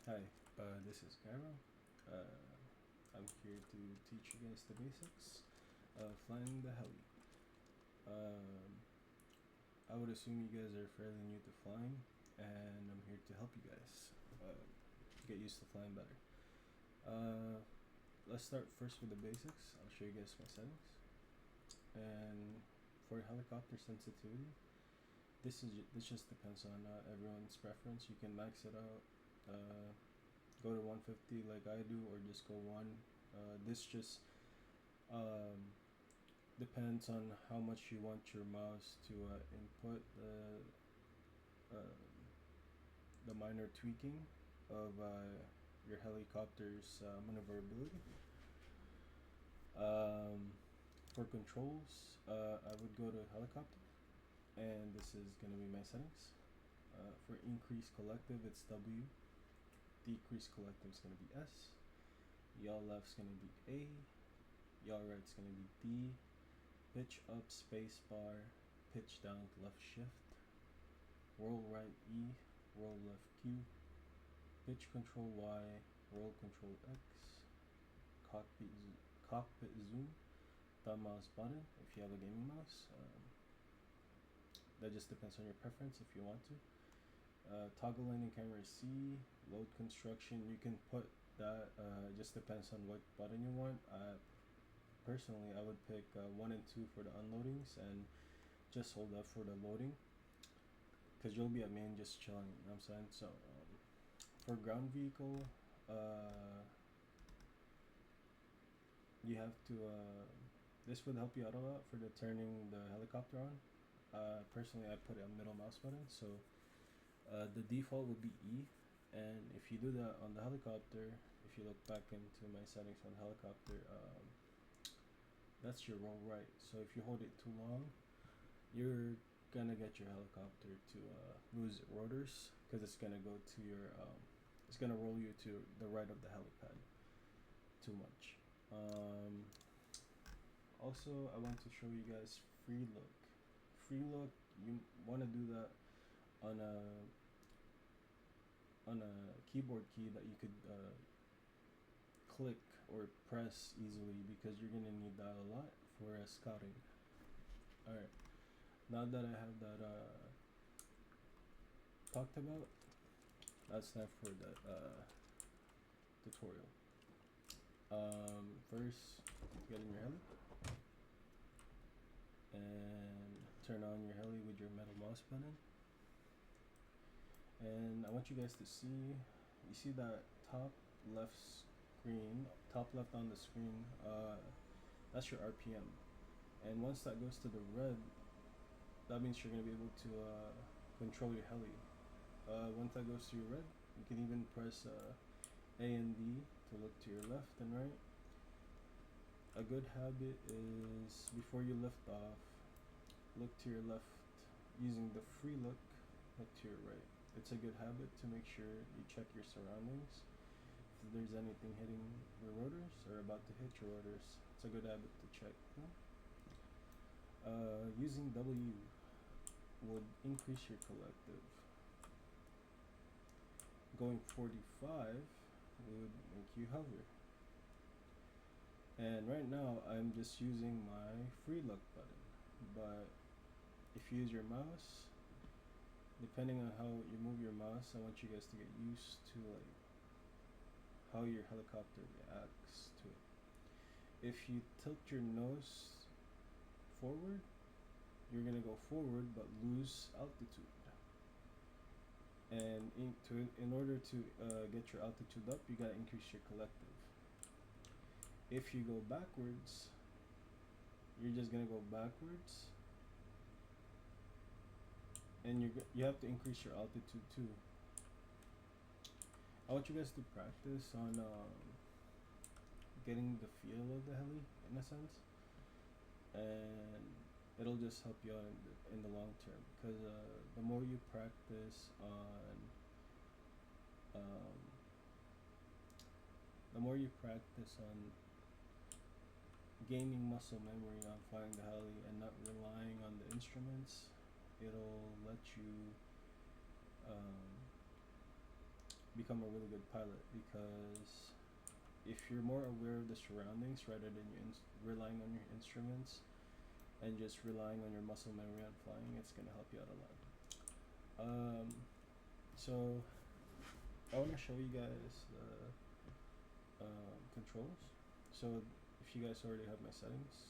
Hi, this is Gyro. I'm here to teach you guys the basics of flying the heli. I would assume you guys are fairly new to flying, and I'm here to help you guys get used to flying better. Let's start first with the basics. I'll show you guys my settings. And for helicopter sensitivity, this just depends on everyone's preference. You can max it out. Go to 150 like I do, or just go 1. This just depends on how much you want your mouse to input the minor tweaking of your helicopter's maneuverability. For controls, I would go to helicopter, and this is going to be my settings. For increase collective, it's W. Decrease collective is going to be S. Yaw left's going to be A. Yaw right's going to be D. Pitch up space bar. Pitch down left shift. Roll right E. Roll left Q. Pitch control Y. Roll control X. Cockpit zoom. Thumb mouse button if you have a gaming mouse. That just depends on your preference if you want to. Toggle landing camera C. Load construction, you can put that, just depends on what button you want. Personally, I would pick 1 and 2 for the unloadings, and just hold up for the loading, because you'll be at main just chilling, you know what I'm saying? So for ground vehicle, you have to this would help you out a lot for the turning the helicopter on. Personally, I put it on middle mouse button, so the default would be E. And if you do that on the helicopter, if you look back into my settings on the helicopter, that's your roll right. So if you hold it too long, you're gonna get your helicopter to lose rotors, because it's gonna go to your it's gonna roll you to the right of the helipad too much. Also, I want to show you guys free look. Free look, you want to do that on a keyboard key that you could click or press easily, because you're gonna need that a lot for scouting. Alright, now that I have that talked about, that's time for the tutorial. First, get in your heli and turn on your heli with your metal mouse button. And I want you guys to see, you see that top left on the screen, that's your RPM. And once that goes to the red, that means you're going to be able to control your heli. Once that goes to your red, you can even press A and D to look to your left and right. A good habit is, before you lift off, look to your left using the free look to your right. It's a good habit to make sure you check your surroundings. If there's anything hitting your rotors or about to hit your rotors, it's a good habit to check. Using W would increase your collective. Going 45 would make you hover. And right now I'm just using my free look button, but if you use your mouse, depending on how you move your mouse, I want you guys to get used to like how your helicopter reacts to it. If you tilt your nose forward, you're gonna go forward but lose altitude. And in order to get your altitude up, you gotta increase your collective. If you go backwards, you're just gonna go backwards, and you have to increase your altitude too. I want you guys to practice on getting the feel of the heli in a sense, and it'll just help you out in the long term, because the more you practice on gaining muscle memory on flying the heli and not relying on the instruments, it'll let you become a really good pilot, because if you're more aware of the surroundings rather than relying on your instruments and just relying on your muscle memory on flying, it's gonna help you out a lot. So I want to show you guys the controls. So if you guys already have my settings,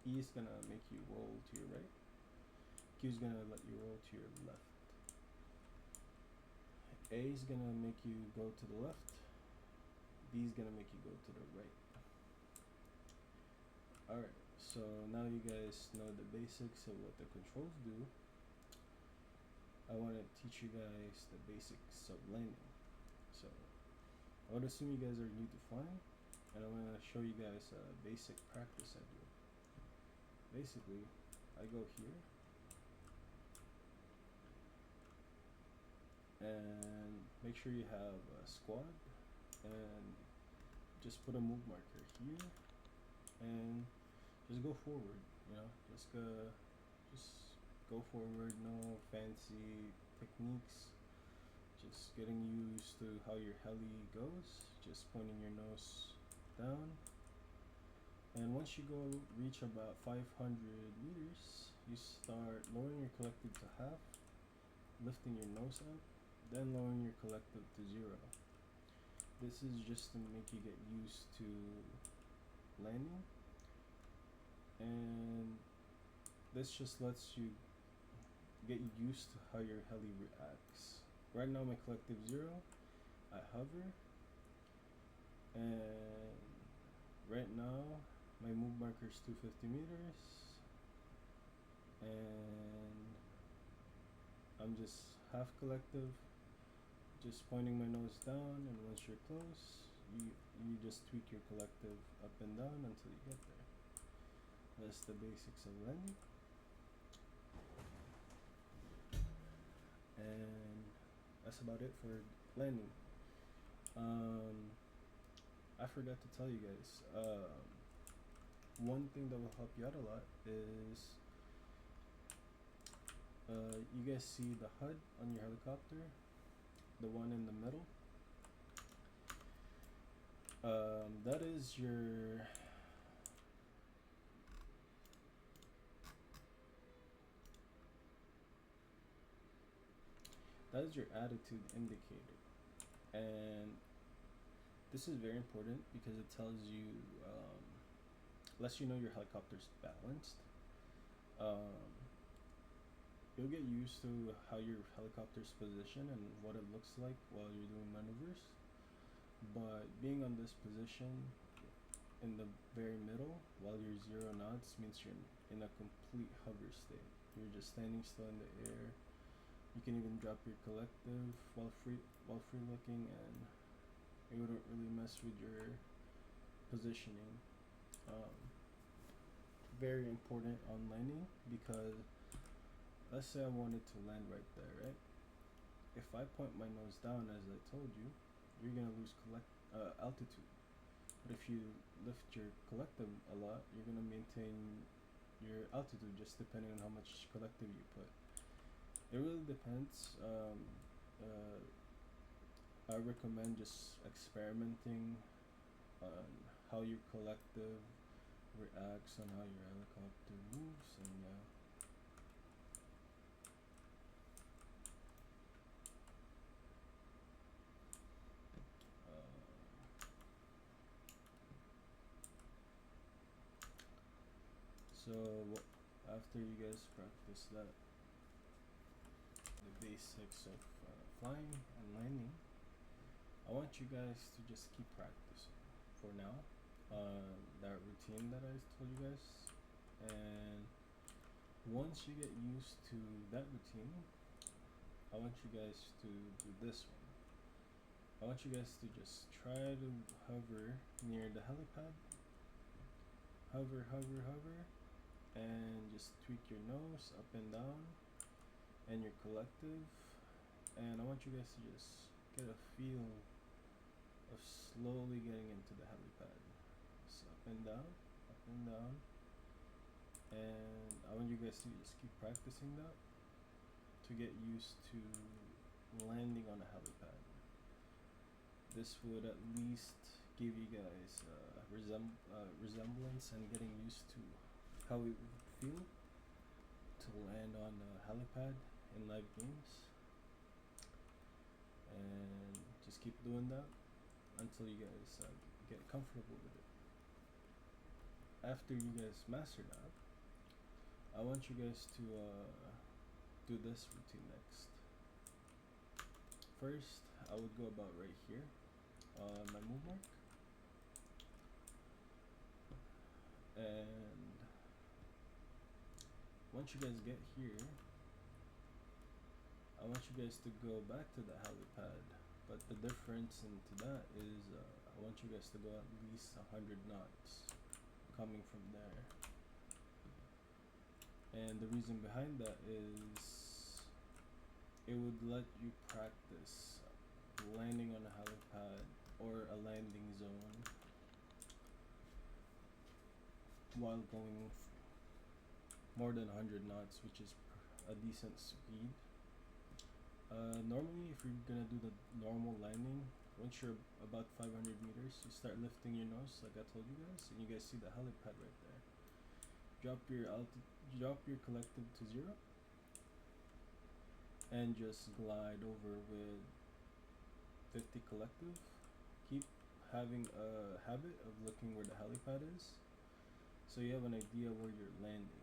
E is gonna make you roll to your right. Q is gonna let you roll to your left. A is gonna make you go to the left. B is gonna make you go to the right. Alright, so now you guys know the basics of what the controls do. I want to teach you guys the basics of landing. So I would assume you guys are new to flying, and I'm going to show you guys a basic practice I do. Basically, I go here, and make sure you have a squad, and just put a move marker here, and just go forward. Just go forward. No fancy techniques. Just getting used to how your heli goes. Just pointing your nose down. And once you reach about 500 meters, you start lowering your collective to half, lifting your nose up, then lowering your collective to 0. This is just to make you get used to landing, and this just lets you get used to how your heli reacts. Right now my collective 0, I hover, and right now my move marker is 250 meters, and I'm just half collective, just pointing my nose down, and once you're close, you just tweak your collective up and down until you get there. That's the basics of landing. And that's about it for landing. I forgot to tell you guys, one thing that will help you out a lot is you guys see the HUD on your helicopter, the one in the middle. That is your attitude indicator, and this is very important because it tells you, lets you know your helicopter's balanced. You'll get used to how your helicopter's positioned and what it looks like while you're doing maneuvers, but being on this position in the very middle while you're 0 knots means you're in a complete hover state. You're just standing still in the air. You can even drop your collective while free looking, and it wouldn't really mess with your positioning. Very important on landing, because let's say I wanted to land right there, right? If I point my nose down, as I told you, you're gonna lose altitude. But if you lift your collective a lot, you're gonna maintain your altitude, just depending on how much collective you put. It really depends. I recommend just experimenting on how your collective reacts on how your helicopter moves, and so after you guys practice that, the basics of flying and landing, I want you guys to just keep practicing for now. That routine that I told you guys, and once you get used to that routine, I want you guys to do this one. I want you guys to just try to hover near the helipad. Hover, and just tweak your nose up and down and your collective. And I want you guys to just get a feel of slowly getting into the helipad. So up and down, and I want you guys to just keep practicing that to get used to landing on a helipad. this would at least give you guys resemblance and getting used to how it would feel to land on a helipad in live games, and just keep doing that until you guys get comfortable with it. After you guys master that, I want you guys to do this routine next. First, I would go about right here on my move mark, and once you guys get here, I want you guys to go back to the helipad, but the difference into that is I want you guys to go at least 100 knots coming from there. And the reason behind that is it would let you practice landing on a helipad or a landing zone while going more than 100 knots, which is a decent speed. Normally, if you're gonna do the normal landing, once you're about 500 meters, you start lifting your nose, like I told you guys, and you guys see the helipad right there. Drop your collective to 0, and just glide over with 50 collective. Keep having a habit of looking where the helipad is, so you have an idea where you're landing,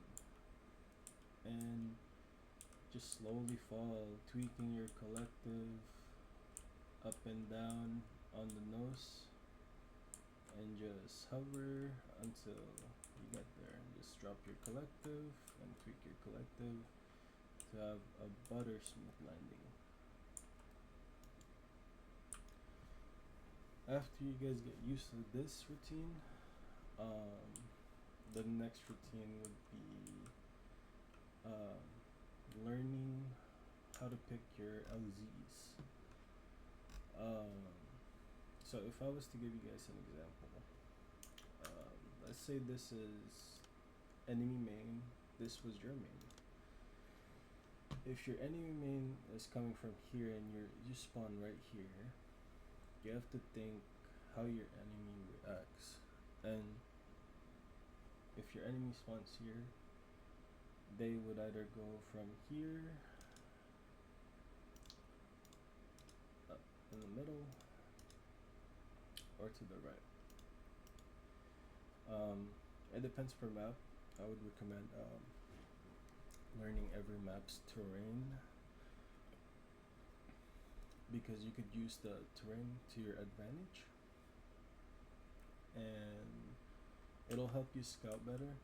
and just slowly fall, tweaking your collective up and down on the nose, and just hover until you get there, and just drop your collective and tweak your collective to have a butter smooth landing. After you guys get used to this routine, the next routine would be learning how to pick your LZs. So if I was to give you guys an example, let's say this is enemy main, this was your main. If your enemy main is coming from here and you spawn right here, you have to think how your enemy reacts. And if your enemy spawns here, they would either go from here up in the middle or to the right. It depends per map. I would recommend learning every map's terrain, because you could use the terrain to your advantage, and it'll help you scout better.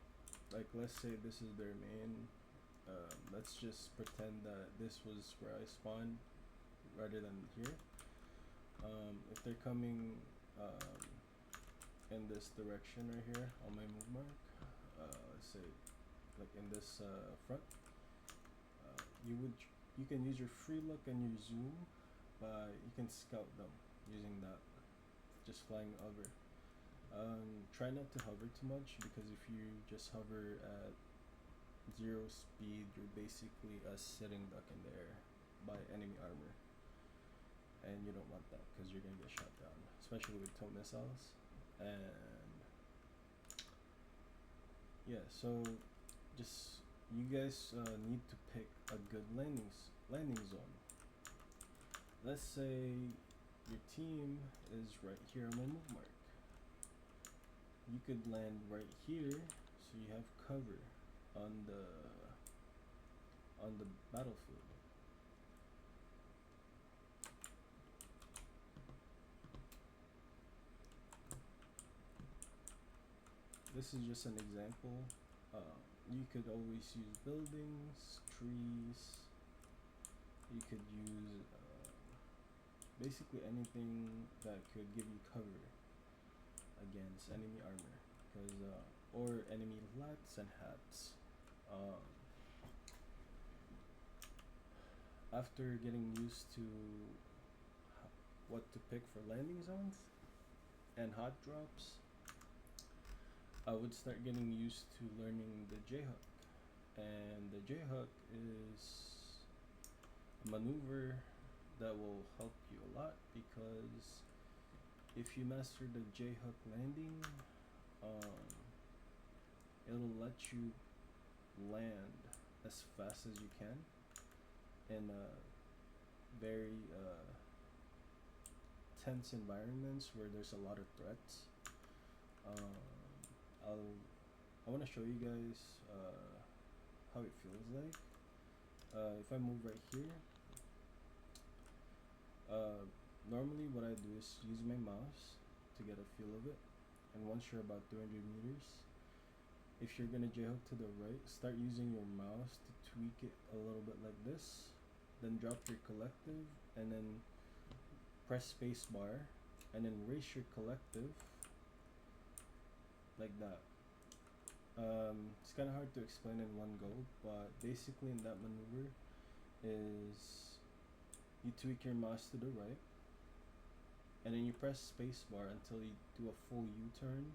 Like, let's say this is their main. Let's just pretend that this was where I spawned rather than here. If they're coming in this direction right here on my move mark, let's say like in this front, you can use your free look and your zoom, but you can scout them using that, just flying over. Try not to hover too much, because if you just hover at 0 speed, you're basically a sitting duck in the air by enemy armor, and you don't want that because you're gonna get shot down, especially with tow missiles. And yeah, so just you guys need to pick a good landing zone. Let's say your team is right here on my move mark. You could land right here, so you have cover on the battlefield. This is just an example. You could always use buildings, trees. You could use basically anything that could give you cover against enemy armor, or enemy lats and hats. After getting used to what to pick for landing zones and hot drops, I would start getting used to learning the J-hook. And the J-hook is a maneuver that will help you a lot, because if you master the J-hook landing, it'll let you land as fast as you can in very tense environments where there's a lot of threats. I want to show you guys how it feels like. If I move right here, normally what I do is use my mouse to get a feel of it. And once you're about 300 meters, if you're gonna J-hook to the right, start using your mouse to tweak it a little bit like this. Then drop your collective and then press space bar and then raise your collective like that. It's kind of hard to explain in one go, but basically in that maneuver is you tweak your mouse to the right and then you press space bar until you do a full U-turn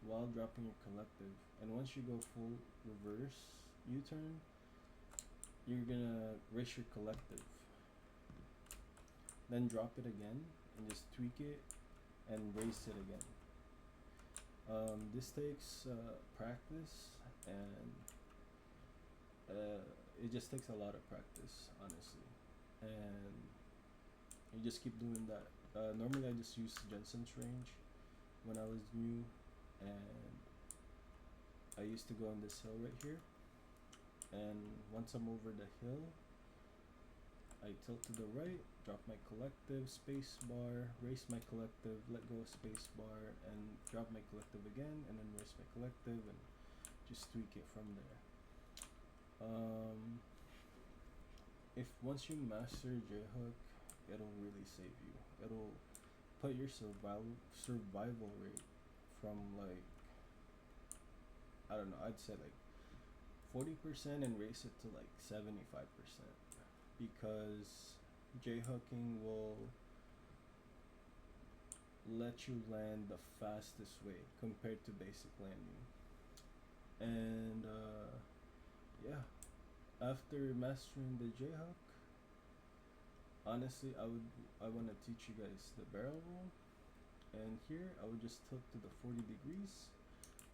while dropping your collective. And once you go full reverse U-turn, you're gonna raise your collective, then drop it again and just tweak it and raise it again. This takes practice, and it just takes a lot of practice, honestly. And you just keep doing that. Normally I just used Jensen's range when I was new, and I used to go on this hill right here, and once I'm over the hill, I tilt to the right, drop my collective, space bar, raise my collective, let go of space bar, and drop my collective again, and then raise my collective, and just tweak it from there. If once you master J-hook, it'll really save you. It'll put your survival rate from like, I don't know, I'd say like 40% and raise it to like 75%, because J-hooking will let you land the fastest way compared to basic landing. And yeah, after mastering the J-hook, honestly I want to teach you guys the barrel roll. And here I would just tilt to the 40 degrees.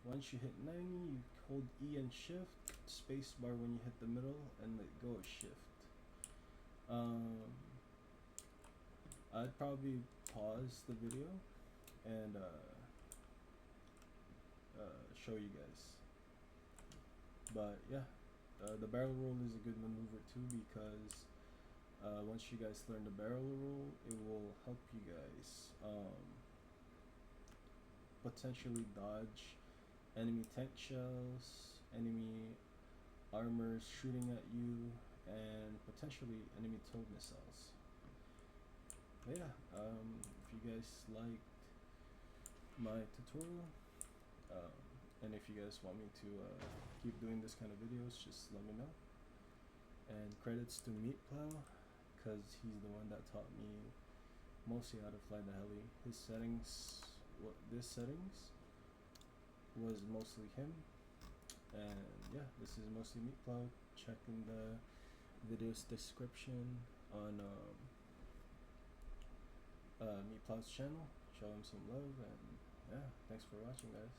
Once you hit 90, you hold E and shift, space bar when you hit the middle, and let go of shift. I'd probably pause the video and show you guys. But yeah, the barrel roll is a good maneuver too, because once you guys learn the barrel roll, it will help you guys potentially dodge enemy tank shells, enemy armors shooting at you, and potentially enemy towed missiles. But yeah, if you guys liked my tutorial, and if you guys want me to keep doing this kind of videos, just let me know. And credits to Meatplow, because he's the one that taught me mostly how to fly the heli. This settings was mostly him. And yeah, this is mostly Meatplow. Check in the video's description on Meatplow's channel. Show him some love, and yeah, thanks for watching, guys.